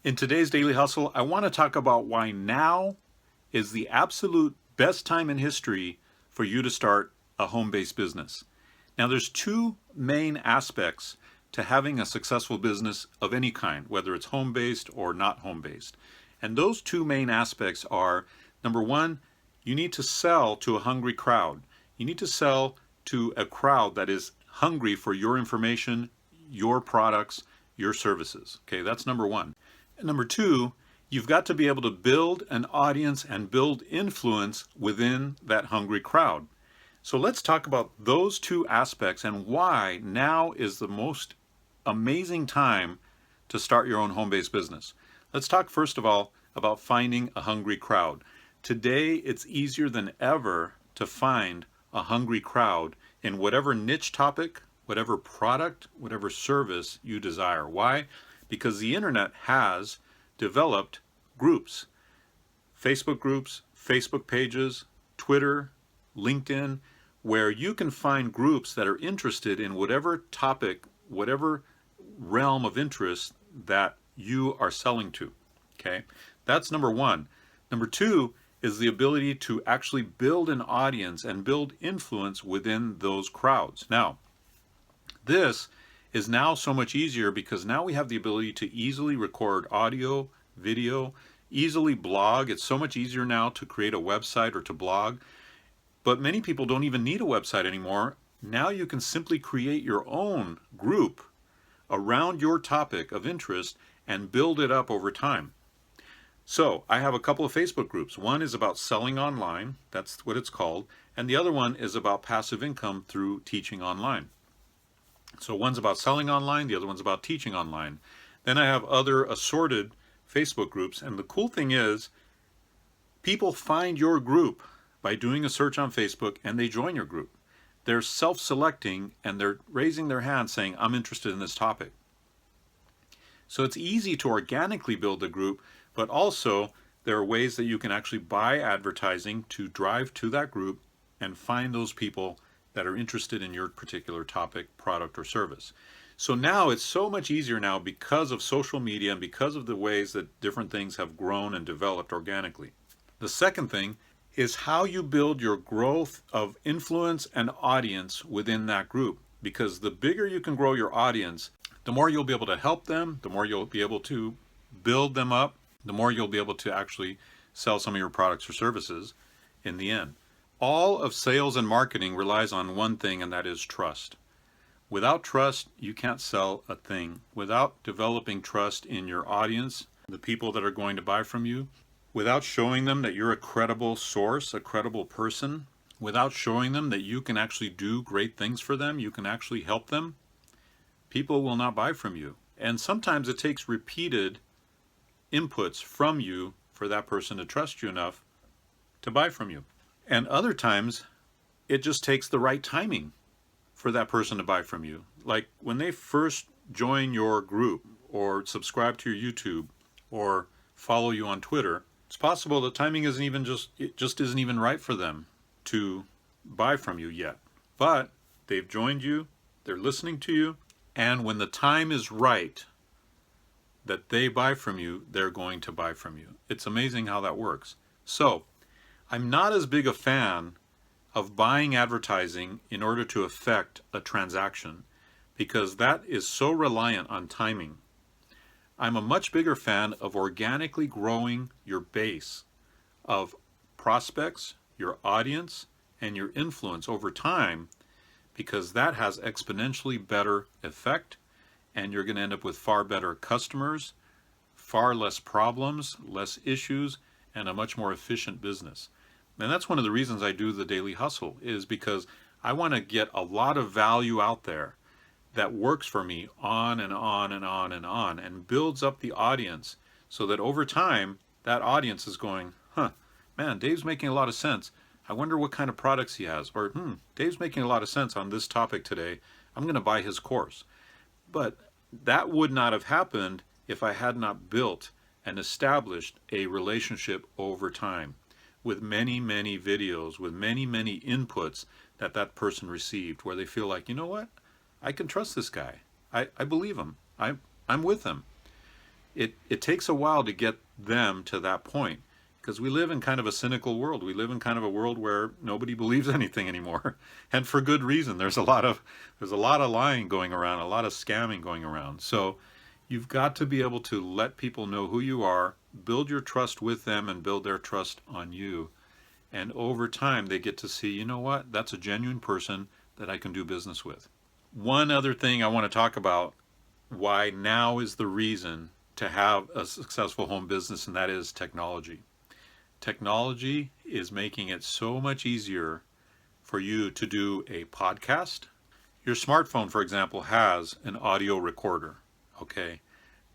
In today's Daily Hustle, I want to talk about why now is the absolute best time in history for you to start a home-based business. Now, there's two main aspects to having a successful business of any kind, whether it's home-based or not home-based. And those two main aspects are, number one, you need to sell to a hungry crowd. You need to sell to a crowd that is hungry for your information, your products, your services. Okay, that's number one. And number two, you've got to be able to build an audience and build influence within that hungry crowd. So let's talk about those two aspects and why now is the most amazing time to start your own home-based business. Let's talk first of all about finding a hungry crowd. Today, it's easier than ever to find a hungry crowd in whatever niche topic, whatever product, whatever service you desire. Why? Because the internet has developed groups, Facebook groups, Facebook pages, Twitter, LinkedIn, where you can find groups that are interested in whatever topic, whatever realm of interest that you are selling to. Okay, that's number one. Number two is the ability to actually build an audience and build influence within those crowds. Now, this is now so much easier because now we have the ability to easily record audio, video, easily blog. It's so much easier now to create a website or to blog. But many people don't even need a website anymore. Now you can simply create your own group around your topic of interest and build it up over time. So I have a couple of Facebook groups. One is about selling online, that's what it's called, and the other one is about passive income through teaching online. So one's about selling online, the other one's about teaching online. Then I have other assorted Facebook groups, and the cool thing is people find your group by doing a search on Facebook and they join your group. They're self-selecting and they're raising their hand saying, I'm interested in this topic. So it's easy to organically build a group, but also there are ways that you can actually buy advertising to drive to that group and find those people that are interested in your particular topic, product, or service. So now it's so much easier now because of social media and because of the ways that different things have grown and developed organically. The second thing is how you build your growth of influence and audience within that group. Because the bigger you can grow your audience, the more you'll be able to help them, the more you'll be able to build them up, the more you'll be able to actually sell some of your products or services in the end. All of sales and marketing relies on one thing, and that is trust. Without trust, you can't sell a thing. Without developing trust in your audience, the people that are going to buy from you, without showing them that you're a credible source, a credible person, without showing them that you can actually do great things for them, you can actually help them, people will not buy from you. And sometimes it takes repeated inputs from you for that person to trust you enough to buy from you. And other times, it just takes the right timing for that person to buy from you. Like when they first join your group or subscribe to your YouTube or follow you on Twitter, it's possible the timing isn't even it just isn't even right for them to buy from you yet. But they've joined you, they're listening to you, and when the time is right that they buy from you, they're going to buy from you. It's amazing how that works. So, I'm not as big a fan of buying advertising in order to affect a transaction because that is so reliant on timing. I'm a much bigger fan of organically growing your base of prospects, your audience, and your influence over time because that has exponentially better effect and you're going to end up with far better customers, far less problems, less issues, and a much more efficient business. And that's one of the reasons I do the Daily Hustle is because I want to get a lot of value out there that works for me on and on and on and on and builds up the audience so that over time that audience is going, man, Dave's making a lot of sense. I wonder what kind of products he has. Or, Dave's making a lot of sense on this topic today. I'm going to buy his course. But that would not have happened if I had not built and established a relationship over time with many, many videos, with many, many inputs that person received where they feel like, you know what? I can trust this guy. I believe him. I'm with him. it takes a while to get them to that point, because we live in kind of a cynical world. We live in kind of a world where nobody believes anything anymore, and for good reason. There's a lot of lying going around, a lot of scamming going around. So you've got to be able to let people know who you are, build your trust with them, and build their trust on you. And over time, they get to see, you know what, that's a genuine person that I can do business with. One other thing I want to talk about, why now is the reason to have a successful home business, and that is technology. Technology is making it so much easier for you to do a podcast. Your smartphone, for example, has an audio recorder, okay?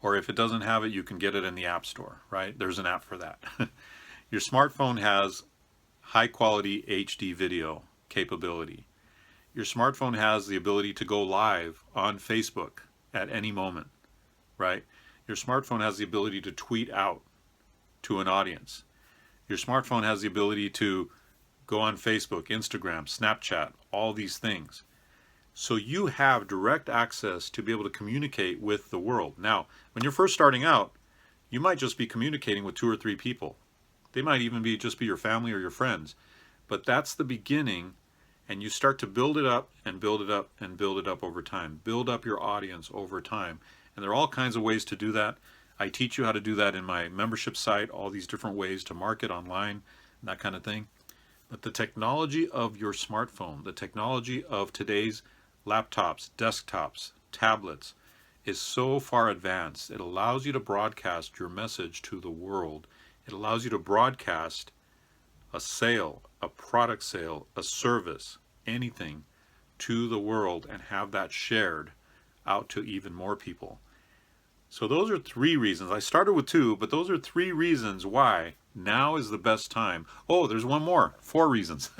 Or if it doesn't have it, you can get it in the App Store, right? There's an app for that. Your smartphone has high quality HD video capability. Your smartphone has the ability to go live on Facebook at any moment, right? Your smartphone has the ability to tweet out to an audience. Your smartphone has the ability to go on Facebook, Instagram, Snapchat, all these things. So you have direct access to be able to communicate with the world. Now, when you're first starting out, you might just be communicating with 2 or 3 people. They might even just be your family or your friends. But that's the beginning, and you start to build it up and build it up and build it up over time. Build up your audience over time. And there are all kinds of ways to do that. I teach you how to do that in my membership site, all these different ways to market online, and that kind of thing. But the technology of your smartphone, the technology of today's laptops, desktops, tablets, is so far advanced. It allows you to broadcast your message to the world. It allows you to broadcast a sale, a product sale, a service, anything to the world, and have that shared out to even more people. So those are 3 reasons. I started with 2, but those are 3 reasons why now is the best time. Oh, there's one more. 4 reasons.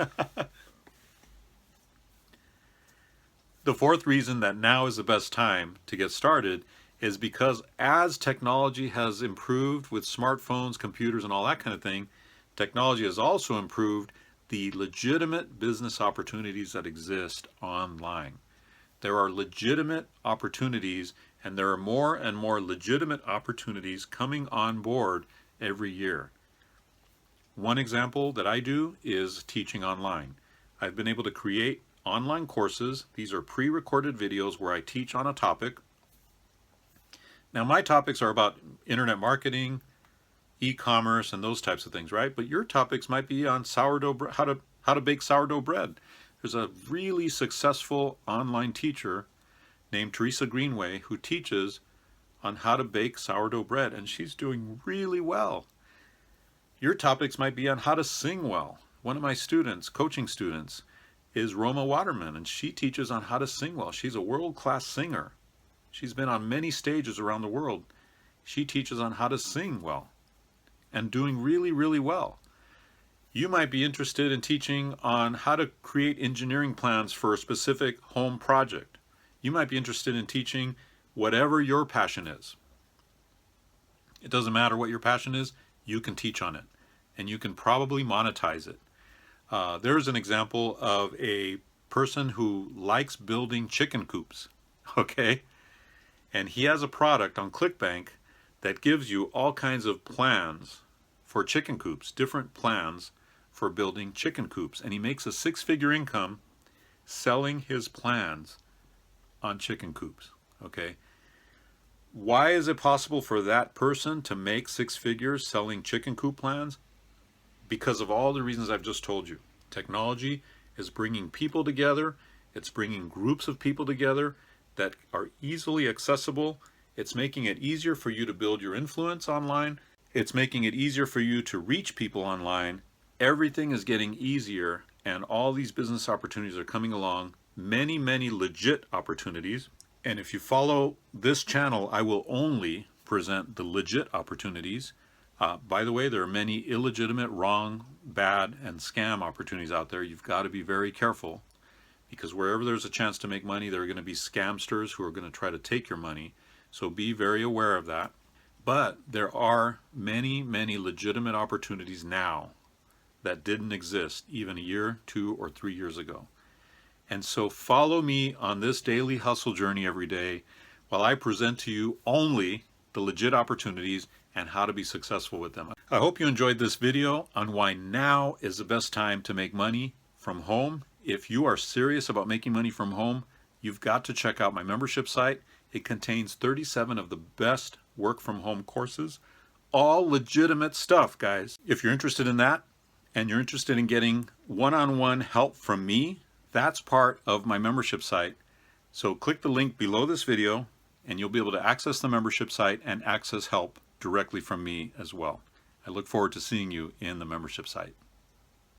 The 4th reason that now is the best time to get started is because as technology has improved with smartphones, computers, and all that kind of thing, technology has also improved the legitimate business opportunities that exist online. There are legitimate opportunities, and there are more and more legitimate opportunities coming on board every year. One example that I do is teaching online. I've been able to create online courses. These are pre-recorded videos where I teach on a topic. Now, my topics are about internet marketing, e-commerce, and those types of things, right? But your topics might be on sourdough, how to bake sourdough bread. There's a really successful online teacher named Teresa Greenway who teaches on how to bake sourdough bread, and she's doing really well. Your topics might be on how to sing well. One of my students, coaching students, is Roma Waterman, and she teaches on how to sing well. She's a world-class singer. She's been on many stages around the world. She teaches on how to sing well and doing really, really well. You might be interested in teaching on how to create engineering plans for a specific home project. You might be interested in teaching whatever your passion is. It doesn't matter what your passion is, you can teach on it, and you can probably monetize it. There's an example of a person who likes building chicken coops, okay? And he has a product on ClickBank that gives you all kinds of plans for chicken coops, different plans for building chicken coops. And he makes a 6-figure income selling his plans on chicken coops, okay? Why is it possible for that person to make 6 figures selling chicken coop plans? Because of all the reasons I've just told you. Technology is bringing people together. It's bringing groups of people together that are easily accessible. It's making it easier for you to build your influence online. It's making it easier for you to reach people online. Everything is getting easier, and all these business opportunities are coming along. Many, many legit opportunities. And if you follow this channel, I will only present the legit opportunities. By the way, there are many illegitimate, wrong, bad, and scam opportunities out there. You've got to be very careful, because wherever there's a chance to make money, there are going to be scamsters who are going to try to take your money. So be very aware of that. But there are many, many legitimate opportunities now that didn't exist even a year, 2, or 3 years ago. And so follow me on this daily hustle journey every day while I present to you only the legit opportunities and how to be successful with them. I hope you enjoyed this video on why now is the best time to make money from home. If you are serious about making money from home, you've got to check out my membership site. It contains 37 of the best work from home courses, all legitimate stuff, guys. If you're interested in that and you're interested in getting one-on-one help from me, that's part of my membership site. So click the link below this video and you'll be able to access the membership site and access help directly from me as well. I look forward to seeing you in the membership site.